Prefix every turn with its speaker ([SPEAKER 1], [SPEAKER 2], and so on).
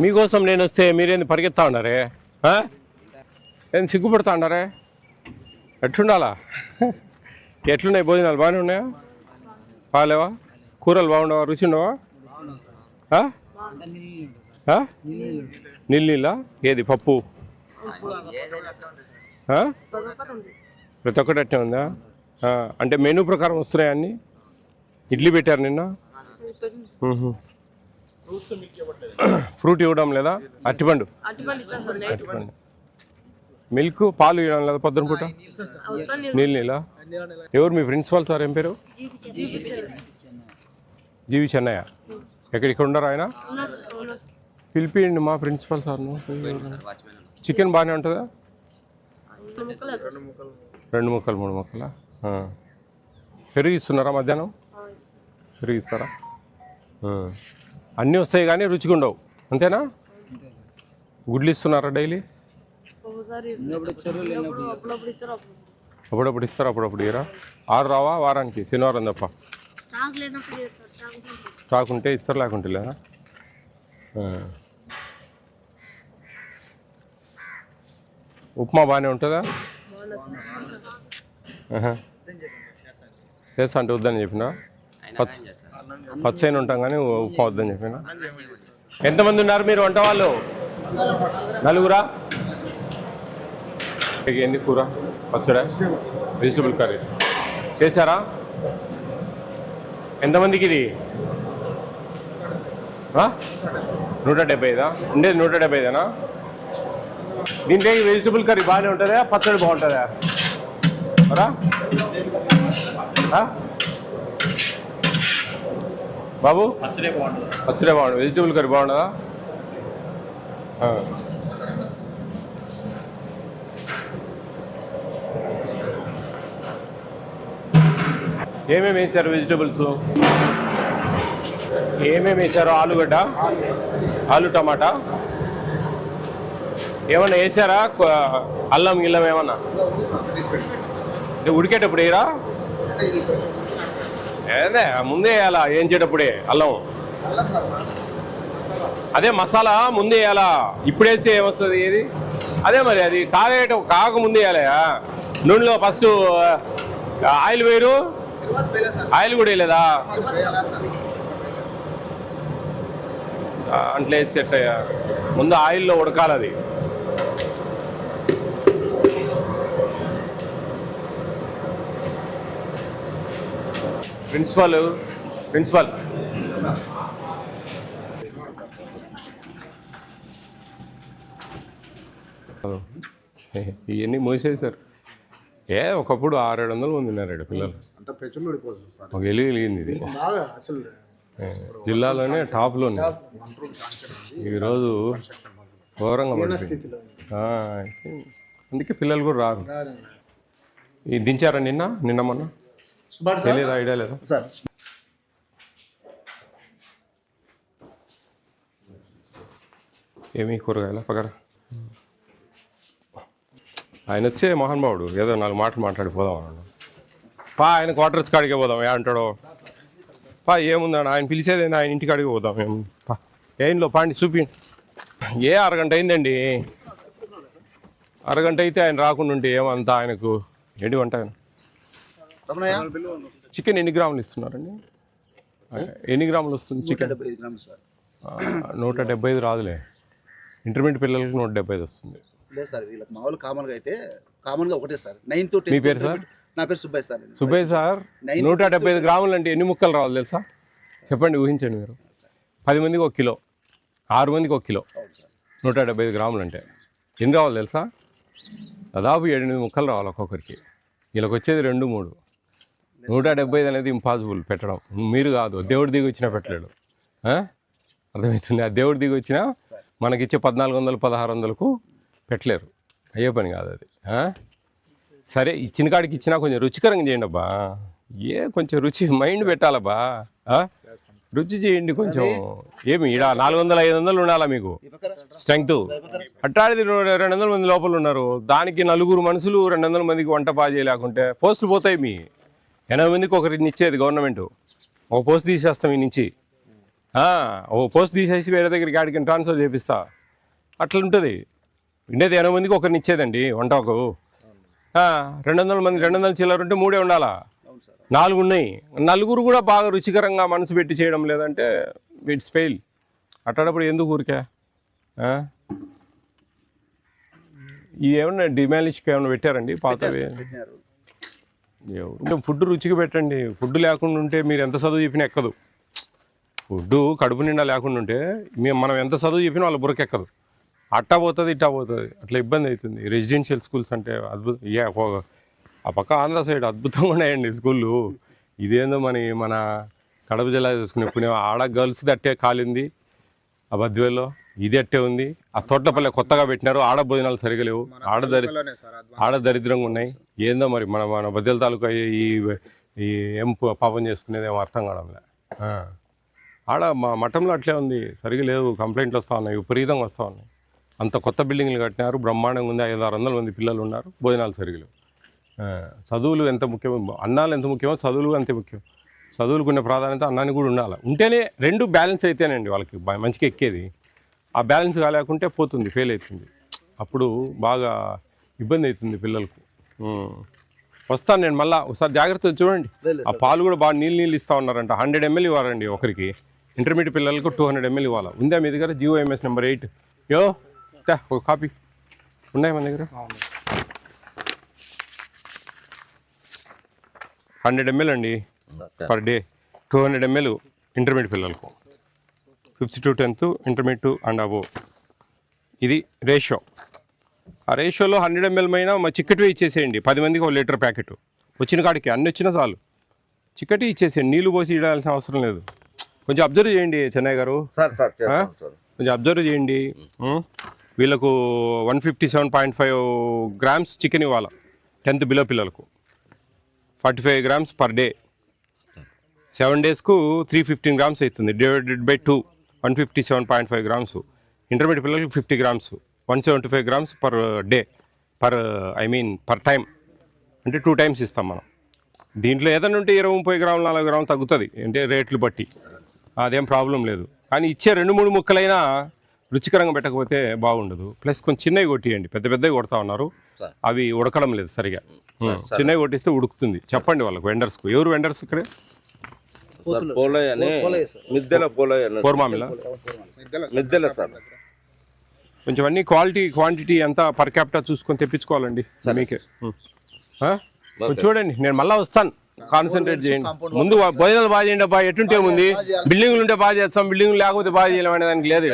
[SPEAKER 1] మీకోసం నేను వస్తే మీరేంది పరిగెత్తా ఉన్నారే? ఏం సిగ్గుపడతా ఉన్నారే? ఎట్లుండాలా? ఎట్లున్నాయి భోజనాలు? బాగానే ఉన్నాయా? బాగాలేవా? కూరలు బాగుండవా? రుచి ఉండవా? నీళ్ళ ఏది పప్పు ప్రతి ఒక్కటి అట్టే ఉందా? అంటే మెనూ ప్రకారం వస్తున్నాయా అన్నీ? ఇడ్లీ పెట్టారు నిన్న. ఫ్రూట్ ఇవ్వడం లేదా? అరటిపండు మిల్క్ పాలు ఇవ్వడం లేదా? పొద్దున పూట నీళ్ళ. ఎవరు మీ ప్రిన్సిపాల్ సార్? ఏం పేరు? జీవి చెన్నయ్య. ఇక్కడ ఉండరు ఆయన? పిలిపియండి మా ప్రిన్సిపాల్ సార్ను. చికెన్ బాగానే ఉంటుందా? 2 ముక్కలు 3 ముక్కలా? పెరుగు ఇస్తున్నారా మధ్యాహ్నం? పెరుగు ఇస్తారా? అన్నీ వస్తాయి కానీ రుచిగా ఉండవు, అంతేనా? గుడ్లు ఇస్తున్నారా డైలీ? అప్పుడప్పుడు ఇస్తారు, అప్పుడప్పుడు ఇరా. 6 రావా వారానికి? శనివారం తప్ప. స్టాక్ ఉంటే ఇస్తారు, లేకుంటే లేదా? ఉప్మా బాగానే ఉంటుందా? చేస్తా అంటే వద్దని చెప్పినా? పచ్చైన ఉంటాం కానీ ఉప్మా వద్దని చెప్పినా. ఎంతమంది ఉన్నారు మీరు వంట వాళ్ళు? 4 ఎన్ని కూర పచ్చడా వెజిటబుల్ కర్రీ చేశారా? ఎంతమందికి ఇది? 175 ఉండేది? 175 దీంట్లో వెజిటబుల్ కర్రీ బాగానే ఉంటుందా? పచ్చడి బాగుంటుందా? బాబు పచ్చడే బాగుంటుంది, వెజిటబుల్ కర్రీ బాగుంటుందా? ఏమేమి వేశారు వెజిటబుల్స్? ఏమేమి వేశారు? ఆలుగడ్డ, ఆలు టమాటా ఏమన్నా వేసారా? అల్లం గిల్లం ఏమన్నా ఉడికేటప్పుడు వేయరా? అదే ముందే వేయాలా? ఏం చేసేటప్పుడే అల్లం? అదే మసాలా ముందే వేయాలా? ఇప్పుడు వేస్తే ఏమొస్తుంది? ఏది అదే మరి, అది కాక ముందే వేయాలి. నూనెలో ఫస్ట్ ఆయిల్ వేయరు? ఆయిల్ కూడా వేయలేదా? అట్లా వేసి సెట్ అయ్యా. ముందు ఆయిల్లో ఉడకాలి అది. ప్రిన్సిపల్ ఇవన్నీ మూసేశారు. ఒకప్పుడు 600-700 మంది ఉన్నారు పిల్లలు. ఒక వెలిగింది ఇది జిల్లాలోనే టాప్లోనే. ఈరోజు ఘోరంగా పడుతుంది. అందుకే పిల్లలు కూడా రారు. ఇది దించారా నిన్న మొన్న? తెలియదా? ఐడియా లేదా? ఏమి కూరగాయల పగర? ఆయన వచ్చే మహానుభావుడు ఏదో 4 మాటలు మాట్లాడిపోదాం అన్నాడు. ఆయన క్వార్టర్స్ కాడికే పోదాం. అంటాడో ఏముందండి, ఆయన పిలిచేది ఆయన ఇంటికి కాడికి పోదాం. ఏంలో పాండి చూపి. అరగంట అయిందండి. అరగంట అయితే ఆయన రాకుండా ఉంటే ఏమంతా ఆయనకు ఎడి వంట. ఆయన చికెన్ ఎన్ని గ్రాములు ఇస్తున్నారండి? ఎన్ని గ్రాములు వస్తుంది చికెన్? 175 రాదులే. ఇంటర్మీడియట్ పిల్లలకి 175 వస్తుంది.
[SPEAKER 2] లేదు సార్, వీళ్ళకి మామూలు కామన్గా అయితే కామన్గా ఒకటే సార్. 9th to 10th.
[SPEAKER 1] మీ పేరు సార్?
[SPEAKER 2] నా పేరు సుబ్బయ్య సార్.
[SPEAKER 1] సుబ్బయ్య సార్, 175 గ్రాములు అంటే ఎన్ని ముక్కలు రావాలి తెలుసా? చెప్పండి, ఊహించండి మీరు. 10 మందికి 1 కిలో, 6 మందికి 1 కిలో. 175 గ్రాములు అంటే ఎన్ని రావాలి తెలుసా? దాదాపు 7-8 ముక్కలు రావాలి ఒక్కొక్కరికి. వీళ్ళకి వచ్చేది 2-3. 175 అనేది ఇంపాసిబుల్ పెట్టడం. మీరు కాదు, దేవుడి దిగి వచ్చినా పెట్టలేడు. అర్థమవుతుంది? ఆ దేవుడి దిగి వచ్చినా మనకిచ్చే 1400-1600కు పెట్టలేరు. అయ్యే పని కాదు అది. సరే, ఇచ్చిన కాడికి ఇచ్చినా కొంచెం రుచికరంగా చేయండి అబ్బా. కొంచెం రుచి మైండ్ పెట్టాలబ్బా. రుచి చేయండి కొంచెం. ఏమి ఈడ 400-500 ఉండాలా మీకు స్ట్రెంగ్త్? అట్టాడిది 200 మంది లోపల ఉన్నారు. దానికి 4 మనుషులు 200 మందికి వంట బాగా చేయలేకుంటే పోస్టులు పోతాయి. మీ 80 మందికి ఒకరిని ఇచ్చేది గవర్నమెంట్. ఒక పోస్ట్ తీసేస్తాం ఈ నుంచి. ఓ పోస్ట్ తీసేసి వేరే దగ్గరికి ఆడికి ట్రాన్స్ఫర్ చేపిస్తా అట్లా ఉంటుంది. ఉండేది 80 మందికి ఒకరిని ఇచ్చేదండి వంటకు. 200 మంది 200 చిల్లర ఉంటే 3 ఉండాలా, 4 ఉన్నాయి. 4 కూడా బాగా రుచికరంగా మనసు పెట్టి చేయడం లేదంటే ఇట్స్ ఫెయిల్. అట్లాడప్పుడు ఎందుకు ఊరికే ఇవి ఏమన్నా డిమాలిష్కి ఏమైనా పెట్టారండి పాతవి?
[SPEAKER 2] పెట్టినారు.
[SPEAKER 1] ఫుడ్ రుచిగా పెట్టండి. ఫుడ్ లేకుండా ఉంటే మీరు ఎంత చదువు చెప్పినా ఎక్కదు. ఫుడ్ కడుపు నిండా లేకుండా ఉంటే మనం ఎంత చదువు చెప్పినా వాళ్ళ బుర్రకెక్కదు. అట్టా పోతుంది ఇట్టా పోతుంది, అట్లా ఇబ్బంది అవుతుంది. రెసిడెన్షియల్ స్కూల్స్ అంటే అద్భుతం. ఆ పక్క ఆంధ్ర సైడ్ అద్భుతంగా ఉన్నాయండి స్కూళ్ళు. ఇదేందో మన కడప జిల్లా చూసుకునే పుణ్యం. ఆడ గర్ల్స్ అట్టే కాలింది ఆ బద్వేల్లో, ఇది అట్టే ఉంది. ఆ తోటపల్లె కొత్తగా పెట్టినారు, ఆడ భోజనాలు సరిగా లేవు, ఆడ దరిద్రంగా ఉన్నాయి. ఏందో మరి మన బద్దెల తాలూకా ఈ ఏం పాపం చేసుకునేది ఏమో అర్థం కావడంలే. ఆడ మా మఠంలో అట్లే ఉంది, సరిగా లేవు. కంప్లైంట్లు వస్తూ ఉన్నాయి, విపరీతంగా వస్తూ ఉన్నాయి. అంత కొత్త బిల్డింగ్లు కట్టినారు, బ్రహ్మాండంగా ఉంది. 500-600 మంది పిల్లలు ఉన్నారు, భోజనాలు సరిగా లేవు. చదువులు ఎంత ముఖ్యమో, అన్నాలు ఎంత ముఖ్యమో చదువులు అంతే ముఖ్యం. చదువులకు ఉన్న ప్రాధాన్యత అన్నానికి కూడా ఉండాలి. ఉంటేనే రెండు బ్యాలెన్స్ అయితేనండి వాళ్ళకి మంచిగా ఎక్కేది. ఆ బ్యాలెన్స్ కాలేకుంటే పోతుంది, ఫెయిల్ అవుతుంది. అప్పుడు బాగా ఇబ్బంది అవుతుంది పిల్లలకు. వస్తాను నేను మళ్ళీ ఒకసారి జాగ్రత్తగా చూడండి. ఆ పాలు కూడా బాగా నీళ్ళు ఇస్తూ ఉన్నారంట. 100 ml ఇవ్వాలండి ఒకరికి. ఇంటర్మీడియట్ పిల్లలకు 200 ml ఇవ్వాలి. ఉందా మీ దగ్గర GOMS నెంబర్ 8? ఒక కాపీ ఉన్నాయి మన దగ్గర. 100 ml అండి పర్ డే, 200 ml ఇంటర్మీడియట్ పిల్లలకు, 5th to 10th intermediate and above. ఇది రేషియో. ఆ రేషియోలో 100 ml మైనా మా చిక్కటి ఇచ్చేసేయండి. 10 మందికి 1 లీటర్ ప్యాకెట్. వచ్చిన కాడికి అన్ని వచ్చినా చాలు, చిక్కటి ఇచ్చేసేయండి. నీళ్ళు పోసి ఇవ్వాల్సిన అవసరం లేదు. కొంచెం అబ్జర్వ్ చేయండి చెన్నయ్య గారు, కొంచెం అబ్జర్వ్ చేయండి. వీళ్ళకు 157.5 grams చికెన్ ఇవ్వాలి 10th బిలో పిల్లలకు, 45 grams పర్ డే. 7 daysకు 315 grams అవుతుంది. Divided by 2, 157.5 grams. ఇంటర్మీడియట్ పిల్లలకి 50 grams, 175 grams per day, per time. అంటే 2 times ఇస్తాం మనం. దీంట్లో ఏదైనా ఉంటే 20-30 grams 40 grams తగ్గుతుంది, అంటే రేట్లు బట్టి. అదేం ప్రాబ్లం లేదు. కానీ ఇచ్చే 2-3 ముక్కలైనా రుచికరంగా పెట్టకపోతే బాగుండదు. ప్లస్ కొంచెం చిన్నవి కొట్టియండి, పెద్దవి కొడతా ఉన్నారు, అవి ఉడకడం లేదు సరిగా. చిన్నవి కొట్టిస్తే ఉడుకుతుంది. చెప్పండి వాళ్ళకు, వెండర్స్కు. ఎవరు వెండర్స్ ఇక్కడే? మిద్దెల సార్. కొంచెం అన్ని క్వాంటిటీ ఎంత పర్ క్యాపిటల్ చూసుకొని తెప్పించుకోవాలండి మీకే. చూడండి, నేను మళ్ళీ వస్తాను. కాన్సన్ట్రేట్ చేయండి. ముందు భోజనాలు బాగా చేయండి అబ్బా. ఎటుంటే ఉంది, బిల్డింగ్లు ఉంటే బాగా చేస్తాం, బిల్డింగ్లు లేకపోతే బాగా చేయలేం అనే దానికి లేదు.